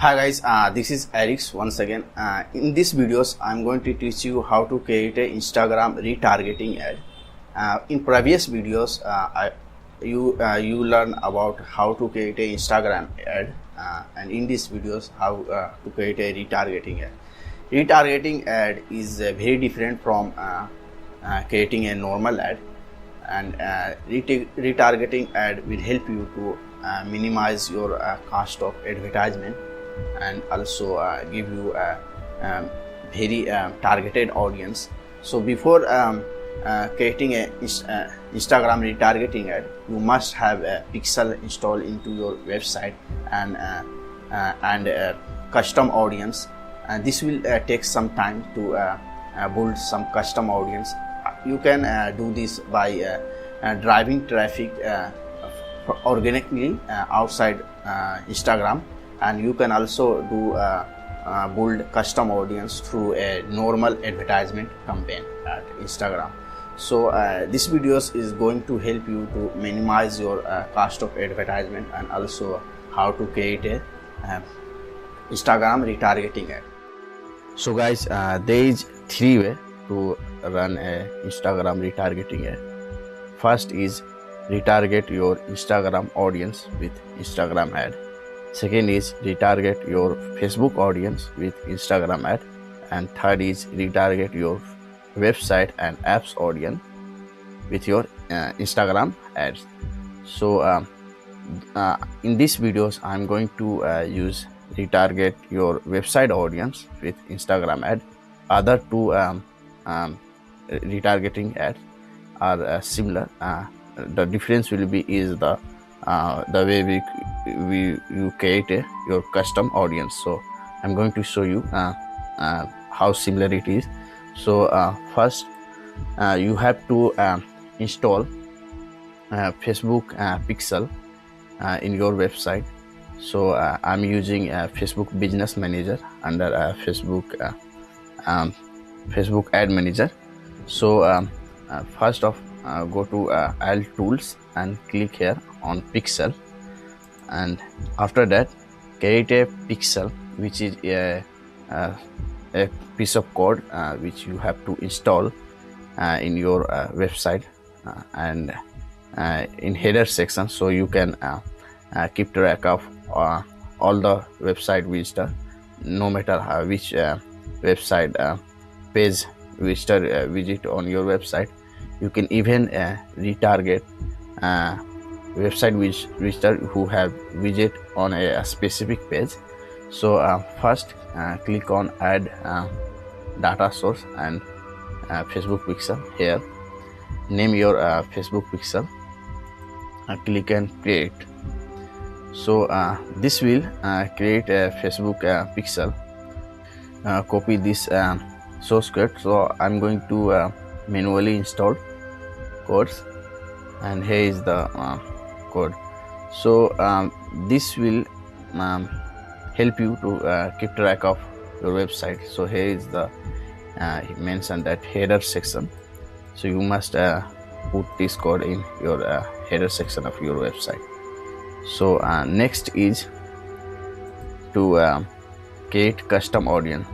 Hi guys, this is Eric once again. In this videos, I'm going to teach you how to create a Instagram retargeting ad. In previous videos, you learn about how to create a Instagram ad, and in these videos, how to create a retargeting ad. Retargeting ad is very different from creating a normal ad, and retargeting ad will help you to minimize your cost of advertisement and also give you a very targeted audience. So before creating a Instagram retargeting ad, you must have a pixel installed into your website and custom audience. And this will take some time to build some custom audience. You can do this by driving traffic organically outside Instagram, and you can also do build custom audience through a normal advertisement campaign at Instagram. So this videos is going to help you to minimize your cost of advertisement and also how to create a Instagram retargeting ad. So guys, there is 3 ways to run a Instagram retargeting ad. First is retarget your Instagram audience with Instagram ad. Second is retarget your Facebook audience with Instagram ad, and third is retarget your website and apps audience with your Instagram ads. So in these videos, I'm going to use retarget your website audience with Instagram ad. Other two retargeting ads are similar. The difference will be is the way you create your custom audience. So I'm going to show you how similar it is. So first you have to install Facebook pixel in your website. So I'm using Facebook Business Manager under Facebook Ad Manager. So first off, go to All Tools and click here on Pixel, and after that create a pixel, which is a piece of code which you have to install in your website and in header section, so you can keep track of all the website visitor, no matter which website page visitor visit on your website. You can even retarget website visitor who have visit on a specific page. So first click on add data source and Facebook pixel. Here name your Facebook pixel, click and create. So this will create a Facebook pixel. Copy this source code. So I'm going to manually install codes, and here is the code. So this will help you to keep track of your website. So here is the he mentioned that header section, so you must put this code in your header section of your website. So next is to create custom audience.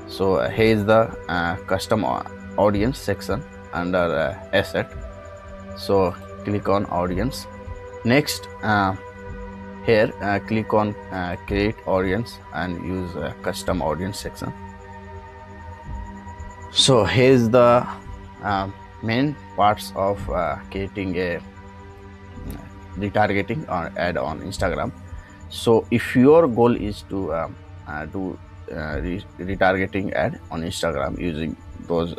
So here is the custom audience section under asset. So click on audience. Next here click on create audience and use custom audience section. So here is the main parts of creating a retargeting or ad on Instagram. So if your goal is to do retargeting ad on Instagram using those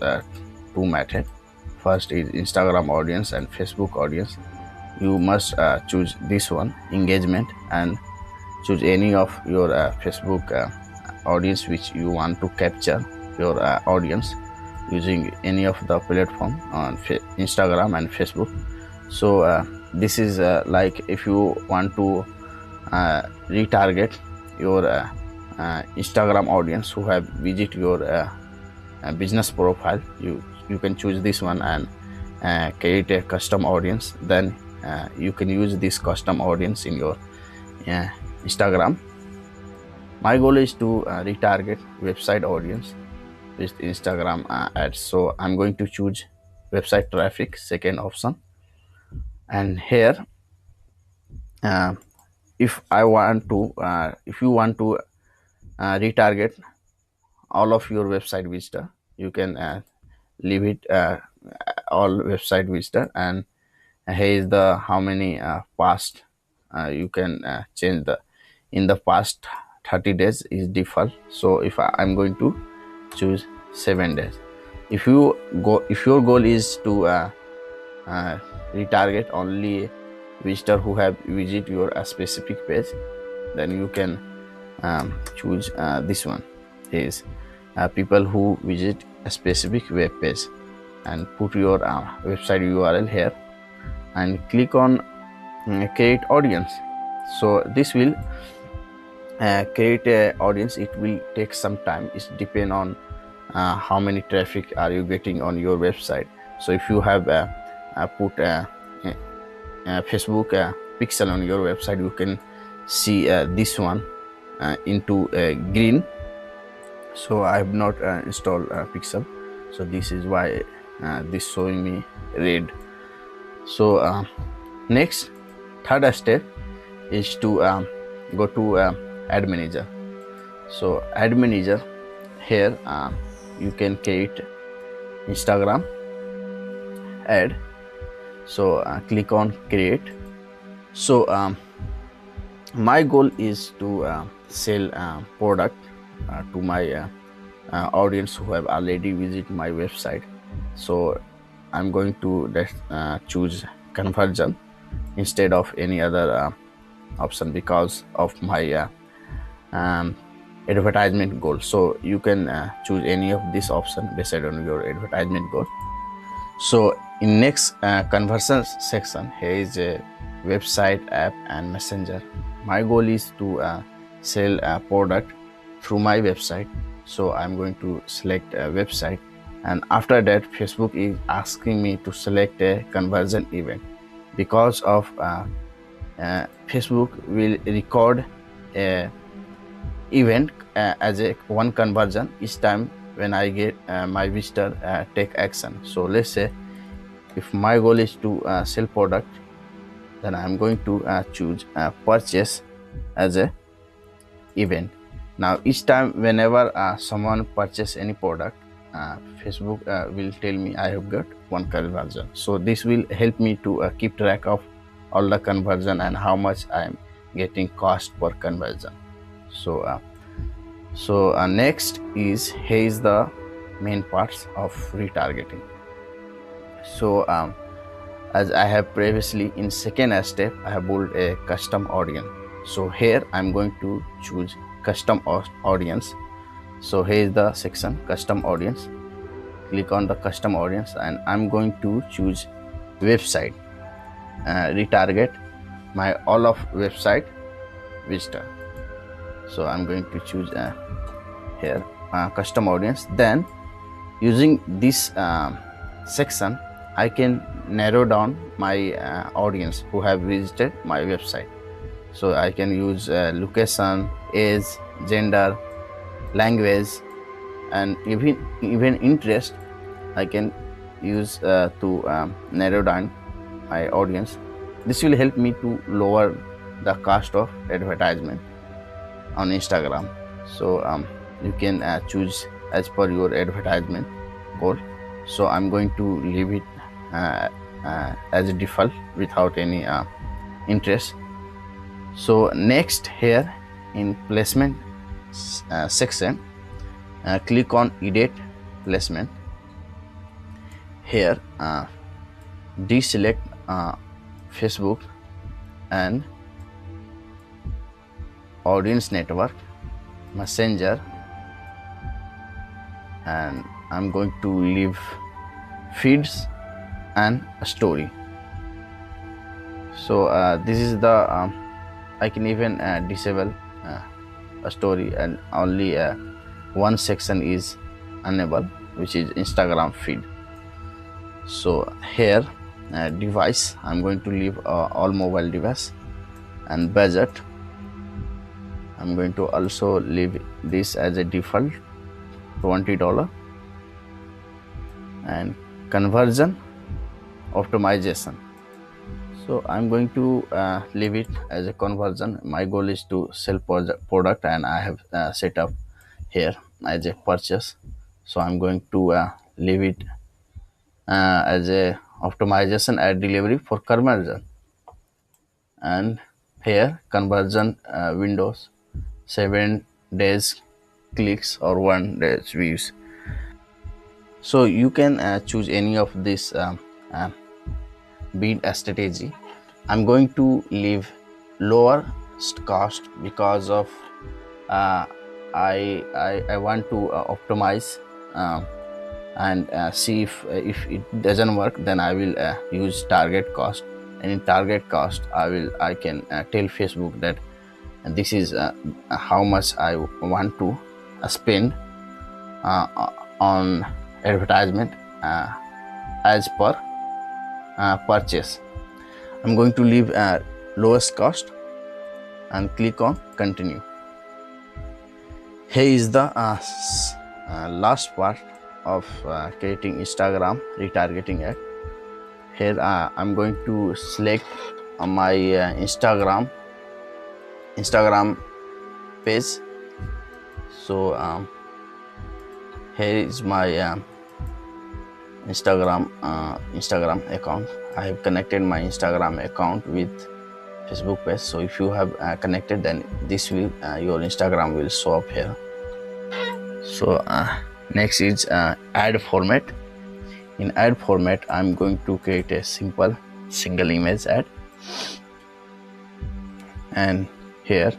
two methods, first is Instagram audience and Facebook audience, you must choose this one, engagement, and choose any of your Facebook audience which you want to capture your audience using any of the platform on Instagram and Facebook. So this is like if you want to retarget your Instagram audience who have visit your business profile, you can choose this one and create a custom audience. Then you can use this custom audience in your Instagram My goal is to retarget website audience with Instagram ads. So I'm going to choose website traffic, second option. And here, if you want to retarget all of your website visitor, you can leave it all website visitor, and here is the how many past you can change the in the past 30 days is default. So if I'm going to choose 7 days. If your goal is to retarget only visitor who have visit your specific page, then you can choose this one is people who visit a specific web page, and put your website URL here and click on create audience. So this will create a audience. It will take some time. It depend on how many traffic are you getting on your website. So if you have put Facebook pixel on your website, you can see this one into green. So I have not installed pixel, so this is why this showing me red. So next, third step is to go to ad manager. So ad manager, here you can create Instagram ad. So click on create. So my goal is to sell product to my audience who have already visited my website. So I'm going to choose conversion instead of any other option because of my advertisement goal. So you can choose any of this option based on your advertisement goal. So in next conversion section, here is a website, app and messenger. My goal is to sell a product through my website. So I'm going to select a website, and after that Facebook is asking me to select a conversion event, because of Facebook will record a event as a one conversion each time when I get my visitor take action. So let's say if my goal is to sell product, then I'm going to choose purchase as a event. Now each time whenever someone purchase any product, Facebook will tell me I have got one conversion. So this will help me to keep track of all the conversion and how much I am getting cost per conversion. So next is here is the main parts of retargeting. So as I have previously in second step, I have built a custom audience. So here I'm going to choose custom audience. So here is the section custom audience. Click on the custom audience, and I'm going to choose website, retarget my all of website visitor. So I'm going to choose here custom audience. Then using this section, I can narrow down my audience who have visited my website. So I can use location, age, gender, language, and even interest. I can use to narrow down my audience. This will help me to lower the cost of advertisement on Instagram. So you can choose as per your advertisement goal. So I'm going to leave it as a default without any interest. So next, here in placement section, click on edit placement. Here deselect Facebook and audience network, messenger, and I'm going to leave feeds and a story. So this is the I can even disable a story, and only one section is enabled, which is Instagram feed. So here device, I'm going to leave all mobile device, and budget I'm going to also leave this as a default $20. And conversion optimization, so I'm going to leave it as a conversion. My goal is to sell product, and I have set up here as a purchase, so I'm going to leave it as a optimization at delivery for conversion. And here conversion windows, 7 days clicks or 1 days views. So you can choose any of this uh, bid strategy. I'm going to leave lower cost because of uh, I want to optimize and see if it doesn't work, then I will use target cost. And in target cost, I can tell Facebook that this is how much I want to spend on advertisement as per purchase. I'm going to leave lowest cost and click on continue. Here is the last part of creating Instagram retargeting ad. Here I'm going to select my Instagram page. So here is my Instagram account. I have connected my Instagram account with Facebook page. So if you have connected, then this will your Instagram will show up here. So next is ad format. In ad format, I'm going to create a simple single image ad, and here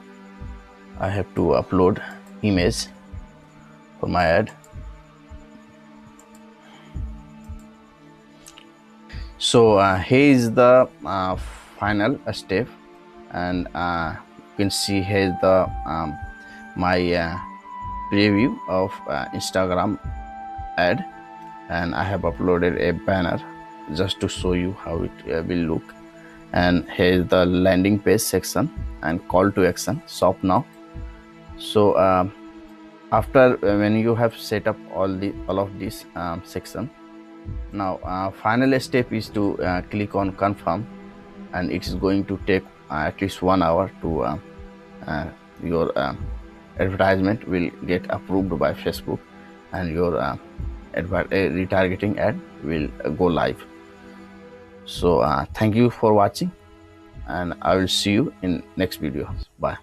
I have to upload image for my ad. So here is the final step, and you can see here is the my preview of Instagram ad, and I have uploaded a banner just to show you how it will look. And here is the landing page section and call to action, shop now. So after when you have set up all of this section, now final step is to click on confirm, and it is going to take at least 1 hour to your advertisement will get approved by Facebook, and your retargeting ad will go live. So thank you for watching, and I will see you in next video. Bye.